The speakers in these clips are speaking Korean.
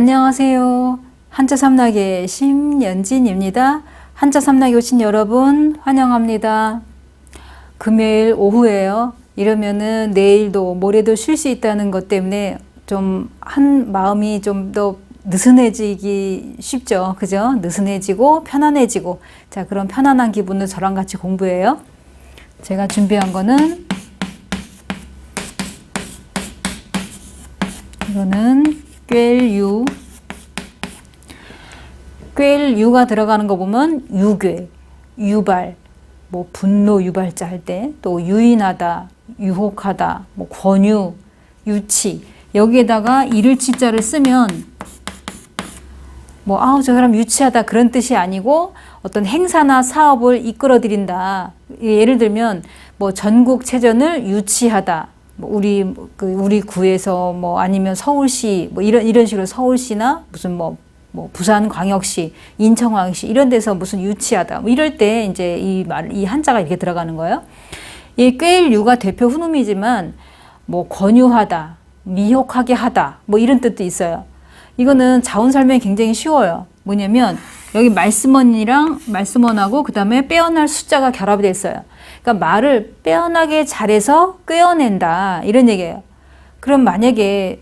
안녕하세요. 한자 삼락의 심연진입니다. 한자 삼락에 오신 여러분 환영합니다. 금요일 오후에요. 이러면은 내일도 모레도 쉴 수 있다는 것 때문에 좀 한 마음이 좀 더 느슨해지기 쉽죠. 그죠? 느슨해지고 편안해지고, 자, 그런 편안한 기분을 저랑 같이 공부해요. 제가 준비한 거는 이거는 꿰일유. 꿰일유가 들어가는 거 보면 유괴, 유발, 뭐 분노 유발자 할 때, 또 유인하다, 유혹하다, 뭐 권유, 유치. 여기에다가 이를치자를 쓰면 뭐 아우 저 사람 유치하다 그런 뜻이 아니고 어떤 행사나 사업을 이끌어들인다. 예를 들면 뭐 전국체전을 유치하다. 뭐 우리 구에서 뭐 아니면 서울시 뭐 이런 식으로 서울시나 무슨 뭐 부산광역시, 인천광역시 이런 데서 무슨 유치하다. 뭐 이럴 때 이제 이 한자가 이렇게 들어가는 거예요. 이 꿰일유가 대표 훈음이지만 뭐 권유하다, 미혹하게 하다 뭐 이런 뜻도 있어요. 이거는 자원 설명이 굉장히 쉬워요. 뭐냐면 여기 말씀원하고 그 다음에 빼어날 숫자가 결합이 돼 있어요. 그러니까 말을 빼어나게 잘해서 꿰어낸다 이런 얘기예요. 그럼 만약에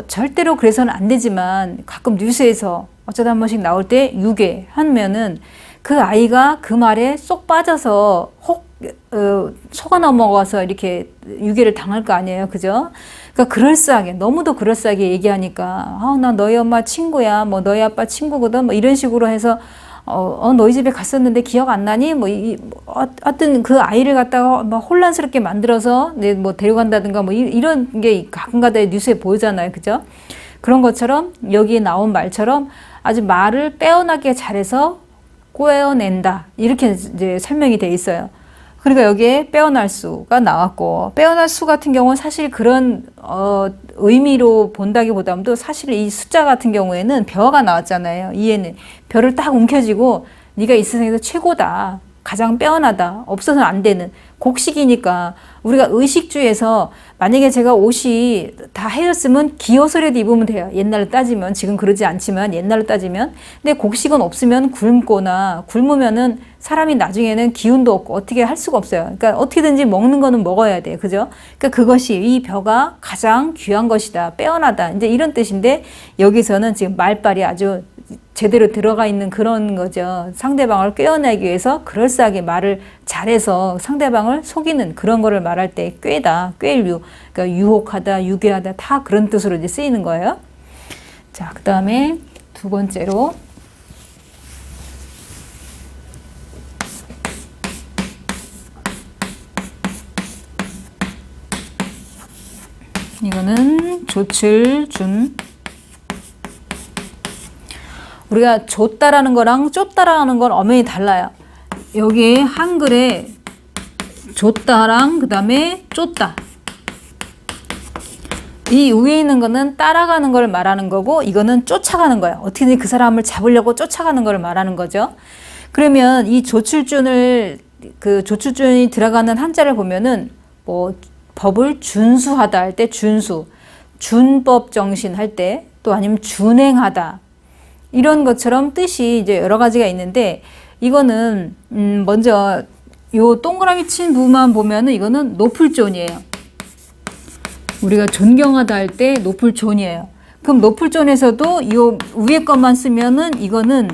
절대로 그래서는 안 되지만 가끔 뉴스에서 어쩌다 한 번씩 나올 때 유괴 하면은 그 아이가 그 말에 쏙 빠져서 속아 넘어가서 이렇게 유괴를 당할 거 아니에요. 그죠? 그러니까 그럴싸하게, 너무도 그럴싸하게 얘기하니까 나 너희 엄마 친구야, 뭐 너희 아빠 친구거든, 뭐 이런 식으로 해서 너희 집에 갔었는데 기억 안 나니? 하여튼 그 아이를 갖다가 막 혼란스럽게 만들어서 뭐 데려간다든가 뭐 이런 게 가끔가다 뉴스에 보이잖아요. 그죠? 그런 것처럼 여기에 나온 말처럼 아주 말을 빼어나게 잘해서 꿰어낸다. 이렇게 이제 설명이 돼 있어요. 그러니까 여기에 빼어날 수가 나왔고, 빼어날 수 같은 경우는 사실 그런 의미로 본다기보다도 사실 이 숫자 같은 경우에는 벼가 나왔잖아요. 이해는 벼를 딱 움켜쥐고 네가 이 세상에서 최고다, 가장 빼어나다, 없어서는 안 되는 곡식이니까. 우리가 의식주에서 만약에 제가 옷이 다 헤였으면 기어서라도 입으면 돼요. 옛날로 따지면, 지금 그러지 않지만 옛날로 따지면. 근데 곡식은 없으면 굶거나 굶으면은 사람이 나중에는 기운도 없고 어떻게 할 수가 없어요. 그러니까 어떻게든지 먹는 거는 먹어야 돼요. 그죠? 그러니까 그것이 이 벼가 가장 귀한 것이다, 빼어나다, 이제 이런 뜻인데, 여기서는 지금 말빨이 아주 제대로 들어가 있는 그런 거죠. 상대방을 꿰어내기 위해서 그럴싸하게 말을 잘해서 상대방을 속이는 그런 거를 말할 때 꿰다, 꿰일유, 그러니까 유혹하다, 유괴하다 다 그런 뜻으로 이제 쓰이는 거예요. 자, 그 다음에 두 번째로 이거는 조출준. 우리가 줬다라는 거랑 쫓다라는 건 엄연히 달라요. 여기 한글에 줬다랑 그 다음에 쫓다, 이 위에 있는 거는 따라가는 걸 말하는 거고, 이거는 쫓아가는 거예요. 어떻게든 그 사람을 잡으려고 쫓아가는 걸 말하는 거죠. 그러면 이 조출준이 들어가는 한자를 보면은 뭐 법을 준수하다 할 때 준수, 준법 정신 할 때, 또 아니면 준행하다, 이런 것처럼 뜻이 이제 여러 가지가 있는데, 이거는 먼저 요 동그라미 친 부분만 보면은 이거는 높을 존이에요. 우리가 존경하다 할 때 높을 존이에요. 그럼 높을 존에서도 요 위에 것만 쓰면은 이거는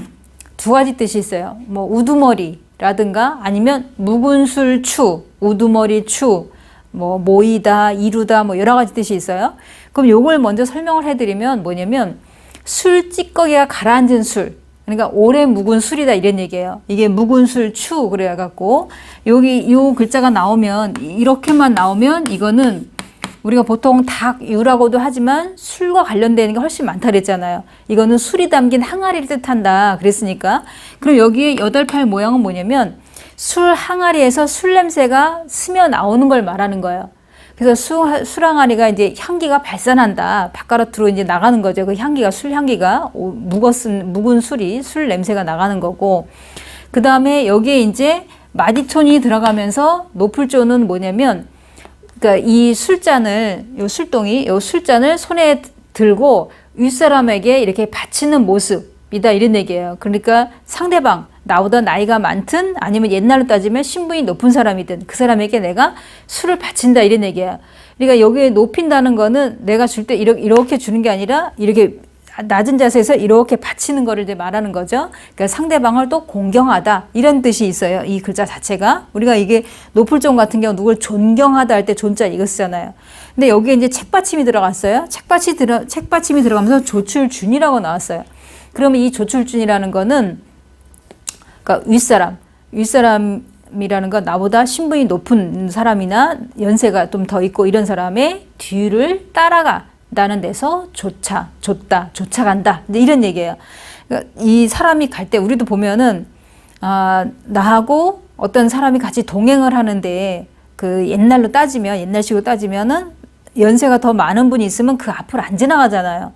두 가지 뜻이 있어요. 뭐 우두머리라든가 아니면 묵은 술 추, 우두머리 추, 뭐 모이다, 이루다, 뭐 여러 가지 뜻이 있어요. 그럼 요걸 먼저 설명을 해드리면 뭐냐면, 술 찌꺼기가 가라앉은 술, 그러니까 오래 묵은 술이다 이런 얘기예요. 이게 묵은 술 추 그래갖고 여기 요 글자가 나오면, 이렇게만 나오면 이거는 우리가 보통 닭유라고도 하지만 술과 관련되는 게 훨씬 많다 그랬잖아요. 이거는 술이 담긴 항아리를 뜻한다 그랬으니까. 그럼 여기에 8팔 모양은 뭐냐면 술 항아리에서 술 냄새가 스며 나오는 걸 말하는 거예요. 그래서 술 항아리가 이제 향기가 발산한다, 바깥으로 이제 나가는 거죠. 그 향기가, 술 향기가, 묵은 술이, 술 냄새가 나가는 거고, 그 다음에 여기에 이제 마디톤이 들어가면서 높을 조는 뭐냐면, 그러니까 이 술잔을, 요 술잔을 손에 들고 윗사람에게 이렇게 바치는 모습이다 이런 얘기예요. 그러니까 상대방 나보다 나이가 많든 아니면 옛날로 따지면 신분이 높은 사람이든 그 사람에게 내가 술을 바친다 이런 얘기예요. 그러니까 여기에 높인다는 거는 내가 줄 때 이렇게 주는 게 아니라 이렇게 낮은 자세에서 이렇게 바치는 거를 이제 말하는 거죠. 그러니까 상대방을 또 공경하다 이런 뜻이 있어요. 이 글자 자체가 우리가 이게 높을 종 같은 경우 누굴 존경하다 할 때 존자 이거 쓰잖아요. 근데 여기에 이제 책받침이 들어갔어요. 책받침이 들어가면서 조출준이라고 나왔어요. 그러면 이 조출준이라는 거는 그러니까 윗사람이라는 건 나보다 신분이 높은 사람이나 연세가 좀 더 있고 이런 사람의 뒤를 따라간다는 데서 쫓아간다. 이런 얘기예요. 그러니까 이 사람이 갈 때 우리도 보면은 나하고 어떤 사람이 같이 동행을 하는데 그 옛날식으로 따지면은 연세가 더 많은 분이 있으면 그 앞으로 안 지나가잖아요.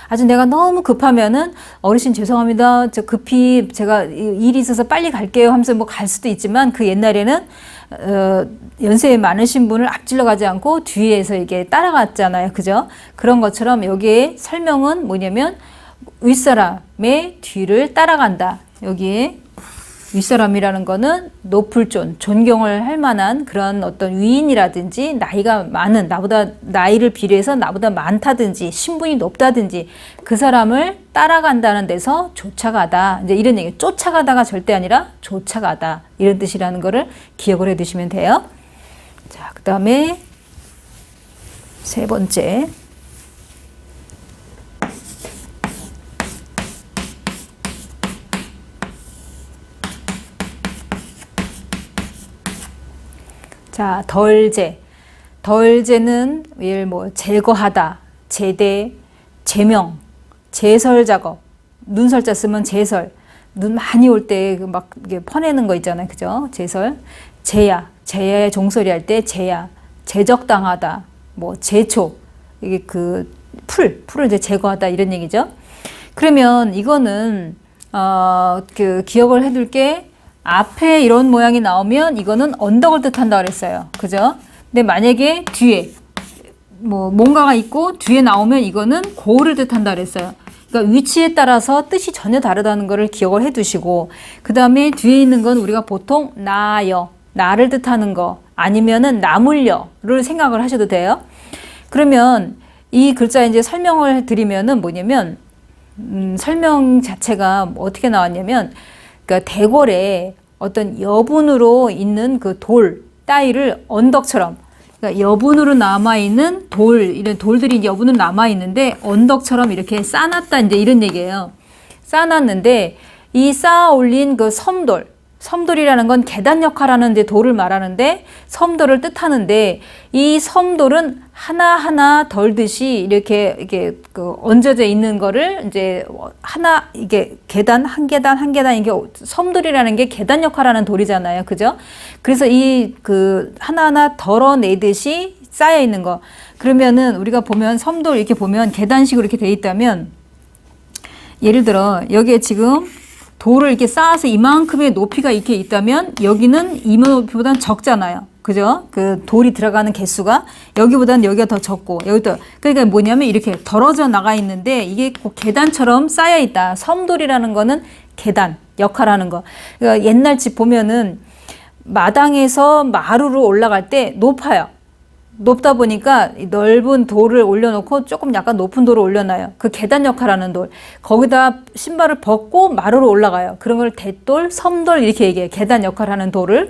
아주 내가 너무 급하면은 어르신 죄송합니다. 저 급히 제가 일이 있어서 빨리 갈게요 하면서 뭐 갈 수도 있지만 그 옛날에는 연세에 많으신 분을 앞질러 가지 않고 뒤에서 이게 따라갔잖아요. 그죠? 그런 것처럼 여기에 설명은 뭐냐면 윗사람의 뒤를 따라간다. 여기에 윗사람이라는 거는 높을 존경을 할 만한 그런 어떤 위인이라든지 나이가 많은 나보다 나이를 비례해서 나보다 많다든지 신분이 높다든지 그 사람을 따라간다는 데서 쫓아가다. 이제 이런 얘기. 쫓아가다가 절대 아니라 쫓아가다. 이런 뜻이라는 거를 기억을 해 두시면 돼요. 자, 그다음에 세 번째. 자, 덜제는 뭐 제거하다, 제대, 제명, 제설 작업, 눈설자 쓰면 제설, 눈 많이 올 때 막 이게 퍼내는 거 있잖아요, 그죠? 제설, 제야의 종소리 할 때 제야, 제적당하다, 뭐 제초, 이게 그 풀을 이제 제거하다 이런 얘기죠. 그러면 이거는 그 기억을 해둘 게. 앞에 이런 모양이 나오면 이거는 언덕을 뜻한다 그랬어요. 그죠? 근데 만약에 뒤에 뭔가가 있고 뒤에 나오면 이거는 고를 뜻한다 그랬어요. 그러니까 위치에 따라서 뜻이 전혀 다르다는 것을 기억을 해 두시고 그 다음에 뒤에 있는 건 우리가 보통 나를 뜻하는 거 아니면은 나물려를 생각을 하셔도 돼요. 그러면 이 글자 이제 설명을 드리면은 뭐냐면 설명 자체가 어떻게 나왔냐면 그러니까 대궐에 어떤 여분으로 있는 그 따위를 언덕처럼, 그러니까 여분으로 남아있는 이런 돌들이 여분으로 남아있는데 언덕처럼 이렇게 쌓아놨다, 이제 이런 얘기예요. 쌓아놨는데 이 쌓아 올린 그 섬돌이라는 건 계단 역할하는 이제 돌을 말하는데 섬돌을 뜻하는데 이 섬돌은 하나하나 덜듯이 이렇게 그 얹어져 있는 거를 이제 하나 이게 한 계단 이게 섬돌이라는 게 계단 역할하는 돌이잖아요. 그죠? 그래서 이 그 하나하나 덜어내듯이 쌓여 있는 거. 그러면은 우리가 보면 섬돌 이렇게 보면 계단식으로 이렇게 돼 있다면 예를 들어 여기에 지금 돌을 이렇게 쌓아서 이만큼의 높이가 이렇게 있다면 여기는 이 높이보다는 적잖아요. 그죠? 그 돌이 들어가는 개수가 여기보다는 여기가 더 적고 여기도 그러니까 뭐냐면 이렇게 덜어져 나가 있는데 이게 꼭 계단처럼 쌓여 있다. 섬돌이라는 거는 계단 역할하는 거. 그러니까 옛날 집 보면은 마당에서 마루로 올라갈 때 높아요. 높다 보니까 넓은 돌을 올려놓고 조금 약간 높은 돌을 올려놔요. 그 계단 역할하는 돌. 거기다 신발을 벗고 마루로 올라가요. 그런 걸 대돌, 섬돌 이렇게 얘기해요. 계단 역할하는 돌을.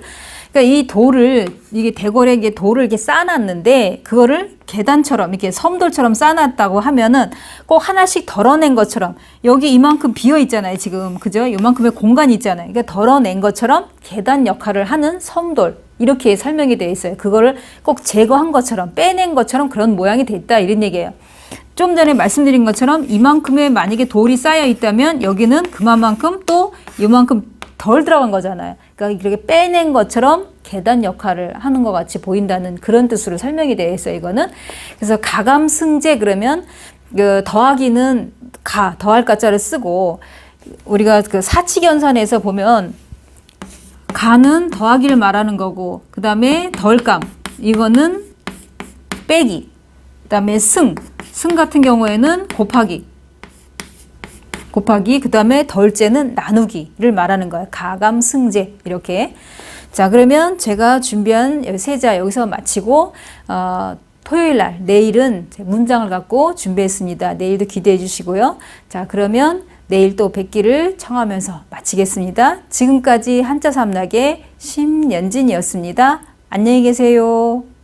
그러니까 이 돌을 이게 대궐에 이게 돌을 이렇게 쌓아놨는데 그거를 계단처럼 이렇게 섬돌처럼 쌓아놨다고 하면은 꼭 하나씩 덜어낸 것처럼 여기 이만큼 비어 있잖아요. 지금 그죠? 이만큼의 공간이 있잖아요. 그러니까 덜어낸 것처럼 계단 역할을 하는 섬돌. 이렇게 설명이 되어 있어요. 그거를 꼭 제거한 것처럼 빼낸 것처럼 그런 모양이 됐다 이런 얘기예요. 좀 전에 말씀드린 것처럼 이만큼의 만약에 돌이 쌓여 있다면 여기는 그만큼 또 이만큼 덜 들어간 거잖아요. 그러니까 이렇게 빼낸 것처럼 계단 역할을 하는 것 같이 보인다는 그런 뜻으로 설명이 되어 있어요. 이거는 그래서 가감승제 그러면 그 더하기는 더할 가자를 쓰고 우리가 그 사칙연산에서 보면 가는 더하기를 말하는 거고 그 다음에 덜감 이거는 빼기 그 다음에 승 같은 경우에는 곱하기 곱하기 그 다음에 덜째는 나누기를 말하는 거예요. 가감승제 이렇게. 자, 그러면 제가 준비한 세자 여기서 마치고 토요일 날 내일은 문장을 갖고 준비했습니다. 내일도 기대해 주시고요. 자, 그러면 내일 또 뵙기를 청하면서 마치겠습니다. 지금까지 한자 삼락의 심연진이었습니다. 안녕히 계세요.